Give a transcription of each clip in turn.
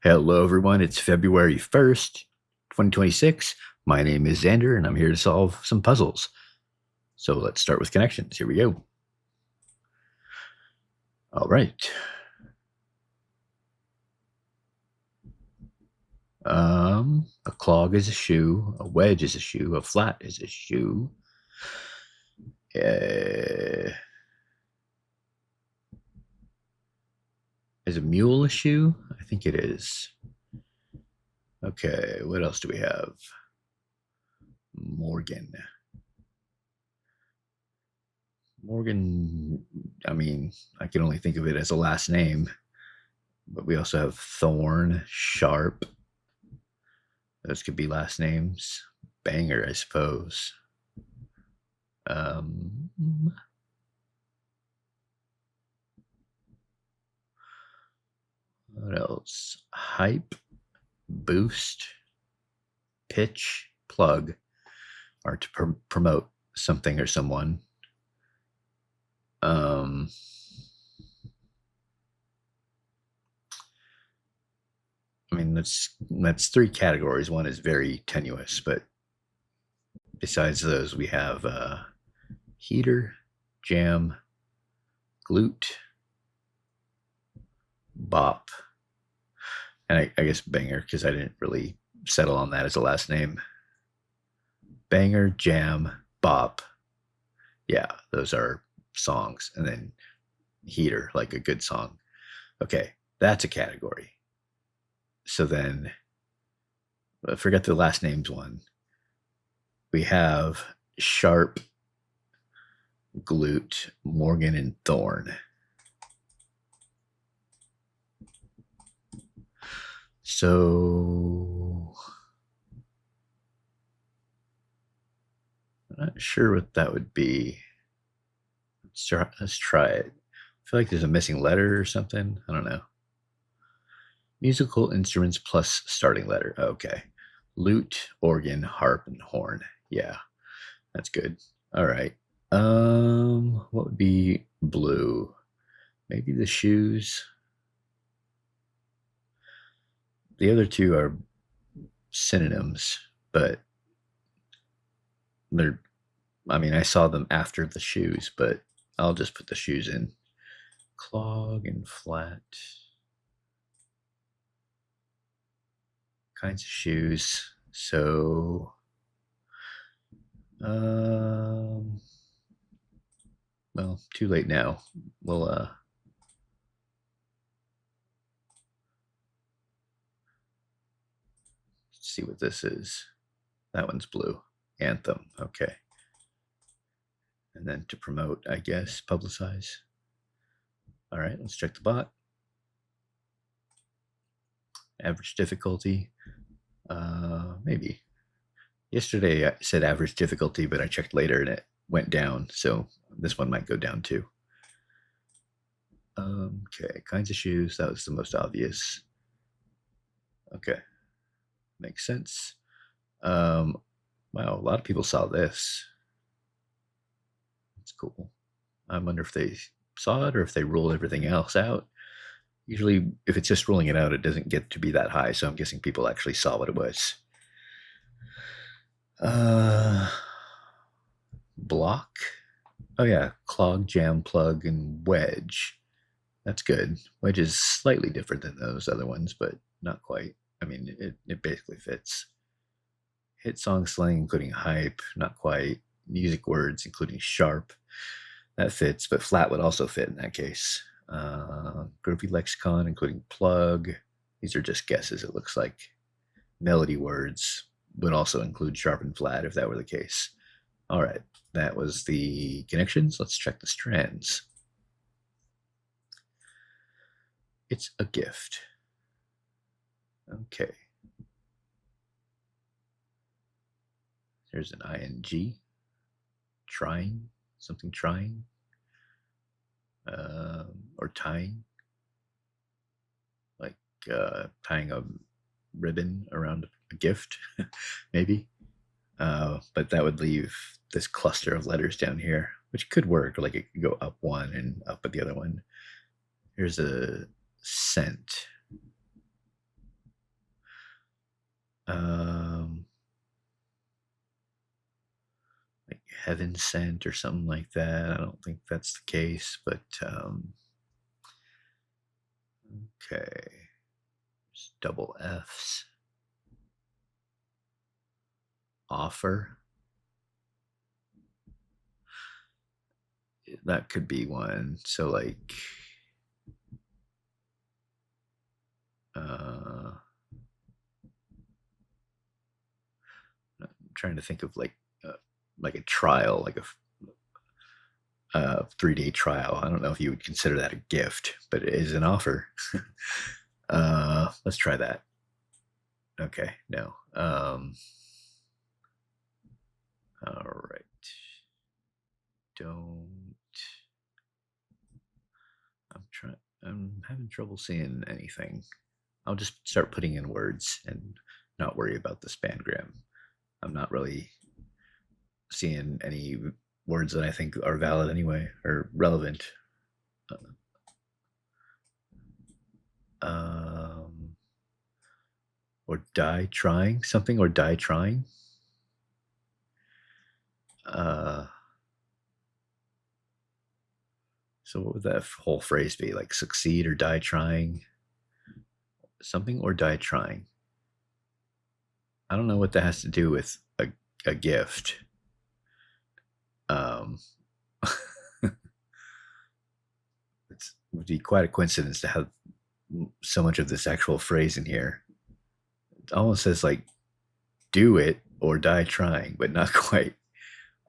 Hello, everyone. It's February 1st, 2026. My name is Xander, and I'm here to solve some puzzles. So let's start with connections. Here we go. All right. A clog is a shoe, a wedge is a shoe, a flat is a shoe. Is a mule a shoe? I think it is. Okay, what else do we have? Morgan. Morgan, I mean, I can only think of it as a last name, but we also have Thorn, Sharp. Those could be last names. Banger, I suppose. What else? Hype, boost, pitch, plug are to promote something or someone. I mean, that's three categories. One is very tenuous, but besides those, we have heater, jam, glute, bop, and I guess banger because I didn't really settle on that as a last name. Banger, jam, bop. Yeah, those are songs. And then heater, like a good song. Okay, that's a category. So then, forget the last names one. We have Sharp, Glute, Morgan, and Thorn. So I'm not sure what that would be. Let's try it. I feel like there's a missing letter or something. I don't know. Musical instruments plus starting letter. Okay. Lute, organ, harp, and horn. Yeah, that's good. All right. What would be blue? Maybe the shoes. The other two are synonyms, but they're, I mean, I saw them after the shoes, but I'll just put the shoes in. Clog and flat. Kinds of shoes. So, well, too late now. We'll, let's see what this is. That one's blue. Anthem. Okay. And then to promote, I guess, publicize. All right, let's check the bot. Average difficulty. Maybe. Yesterday I said average difficulty, but I checked later and it went down. So this one might go down too. Okay, kinds of shoes. That was the most obvious. Okay, makes sense. Wow, a lot of people saw this. That's cool. I wonder if they saw it or if they ruled everything else out. Usually, if it's just ruling it out, it doesn't get to be that high. So I'm guessing people actually saw what it was. Block. Oh yeah, clog, jam, plug, and wedge. That's good. Wedge is slightly different than those other ones, but not quite. I mean, it basically fits. Hit song slang, including hype, not quite. Music words, including sharp. That fits, but flat would also fit in that case. Groovy lexicon, including plug. These are just guesses, it looks like. Melody words would also include sharp and flat if that were the case. All right, that was the connections. Let's check the strands. It's a gift. Okay. There's an ing. Trying, something trying. Or tying. Like tying a ribbon around a gift, maybe. But that would leave this cluster of letters down here, which could work. Like it could go up one and up at the other one. Here's a scent. Um, like Heaven Sent or something like that. I don't think that's the case, but okay. Just double F's. Offer. That could be one. So like I'm trying to think of like a trial, like a 3-day trial. I don't know if you would consider that a gift, but it is an offer. Let's try that. Okay, no. All right. Don't. I'm trying. I'm having trouble seeing anything. I'll just start putting in words and not worry about the spangram. I'm not really seeing any words that I think are valid anyway or relevant. Um, or die trying something, or die trying. Uh, so what would that whole phrase be? Like succeed or die trying something, or die trying. I don't know what that has to do with a gift. Um, it would be quite a coincidence to have so much of this actual phrase in here. It almost says like do it or die trying, but not quite.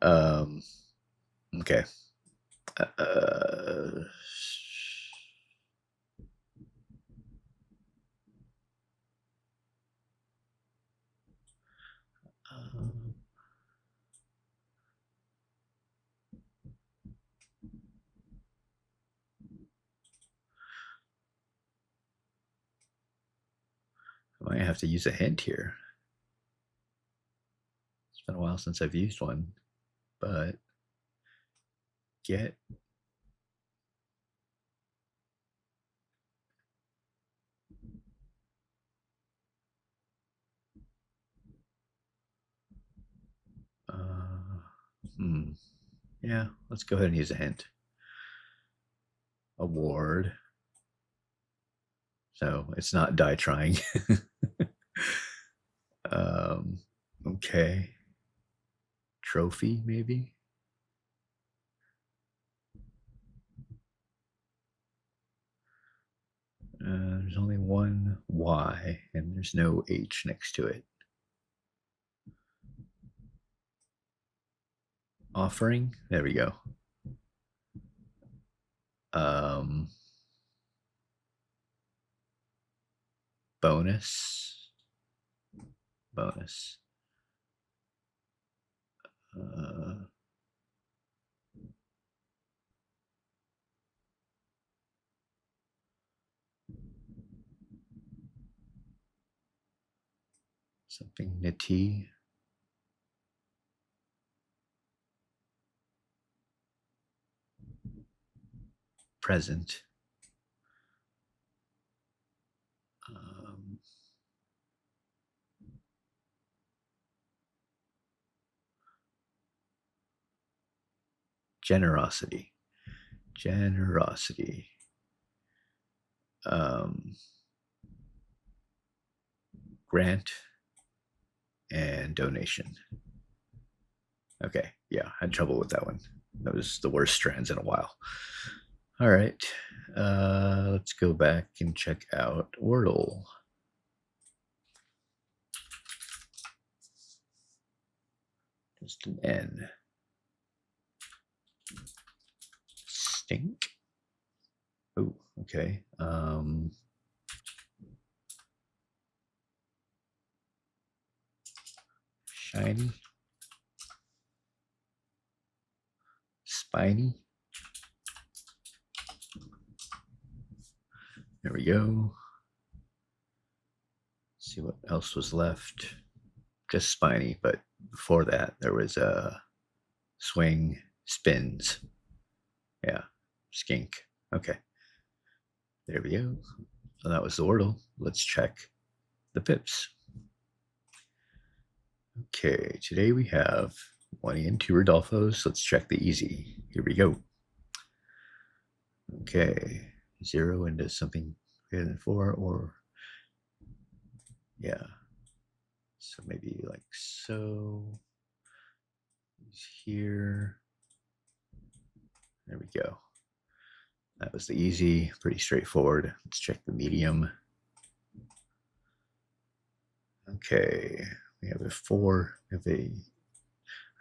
Um, okay. Uh, um, I might have to use a hint here. It's been a while since I've used one, but get uh, hmm. Yeah, let's go ahead and use a hint. Award. So it's not die trying. um, okay. Trophy, maybe? There's only one Y and there's no H next to it. Offering? There we go. Um, bonus. Bonus. Uh, something nitty. Present. Um, generosity. Generosity. Um, grant and donation. Okay, yeah, I had trouble with that one. That was the worst strands in a while. All right, let's go back and check out Wordle. Just an N. Stink. Oh, okay. Shiny. Spiny. There we go. Let's see what else was left. Just spiny, but before that there was swing, spins. Yeah, skink. Okay, there we go. So that was the Wordle. Let's check the pips. Okay, today we have 1 and 2 Rodolfo's. Let's check the easy. Here we go. Okay, 0 into something greater than 4, or yeah. So maybe like so. Here. There we go. That was the easy, pretty straightforward. Let's check the medium. Okay, we have a 4, we have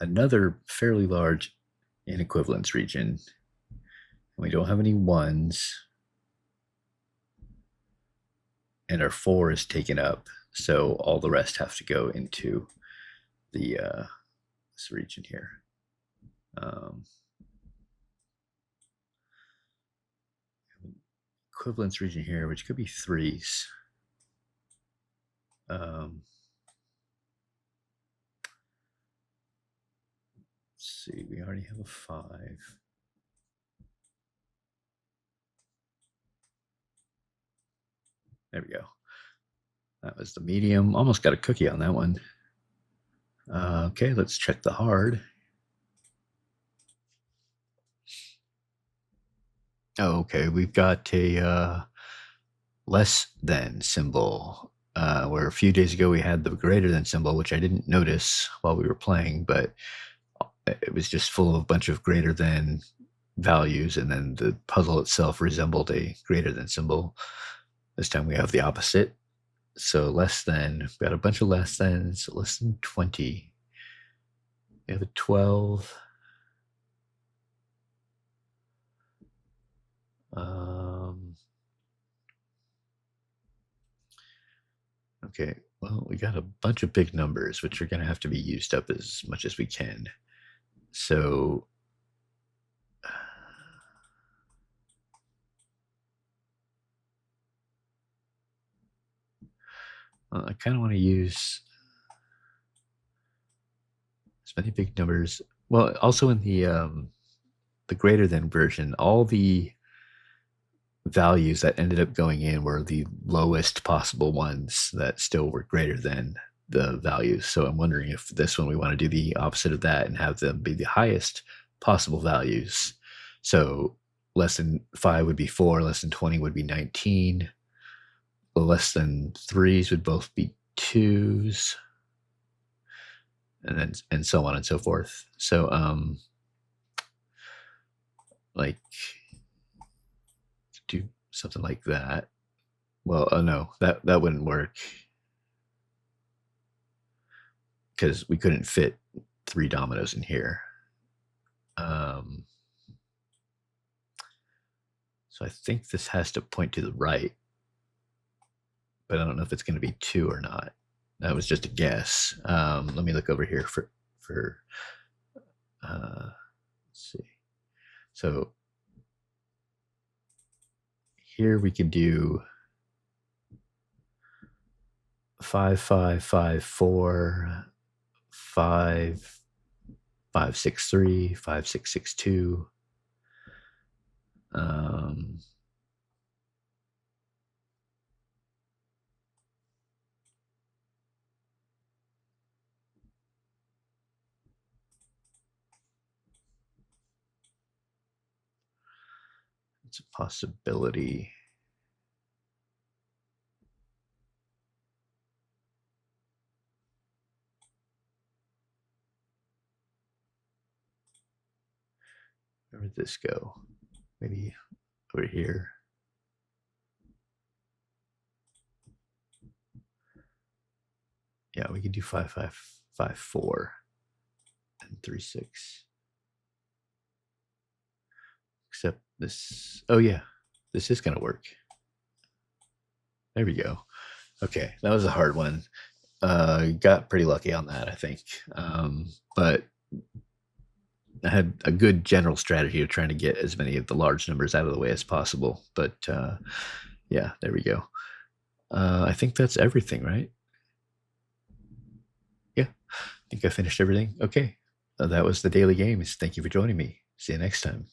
another fairly large inequivalence region. We don't have any 1s, and our 4 is taken up, so all the rest have to go into the this region here. Equivalence region here, which could be 3s. Let's see, we already have a 5. There we go. That was the medium. Almost got a cookie on that one. Okay, let's check the hard. Oh, okay, we've got a less than symbol, where a few days ago we had the greater than symbol, which I didn't notice while we were playing, but it was just full of a bunch of greater than values, and then the puzzle itself resembled a greater than symbol. This time we have the opposite. So less than, we've got a bunch of less thans, less than 20. We have a 12. Okay, well, we got a bunch of big numbers, which are going to have to be used up as much as we can. So I kind of want to use as many big numbers. Well, also in the greater than version, all the values that ended up going in were the lowest possible ones that still were greater than the values. So I'm wondering if this one we want to do the opposite of that and have them be the highest possible values. So less than 5 would be 4, less than 20 would be 19, less than 3s would both be 2s, and then and so on and so forth. So like do something like that. Well, no, that wouldn't work because we couldn't fit 3 dominoes in here. So I think this has to point to the right, but I don't know if it's going to be 2 or not. That was just a guess. Let me look over here for let's see. So here we can do 5, 5, 5, 4, 5, 5, 6, 3, 5, 6, 6, 2. It's a possibility. Where would this go? Maybe over here. Yeah, we can do 5, 5, 5, 4, and 3, 6. Except this. Oh yeah, this is gonna work. There we go. Okay, that was a hard one. Got pretty lucky on that, I think. But I had a good general strategy of trying to get as many of the large numbers out of the way as possible. But yeah, there we go. I think that's everything, right? Yeah, I think I finished everything. Okay, that was the daily games. Thank you for joining me. See you next time.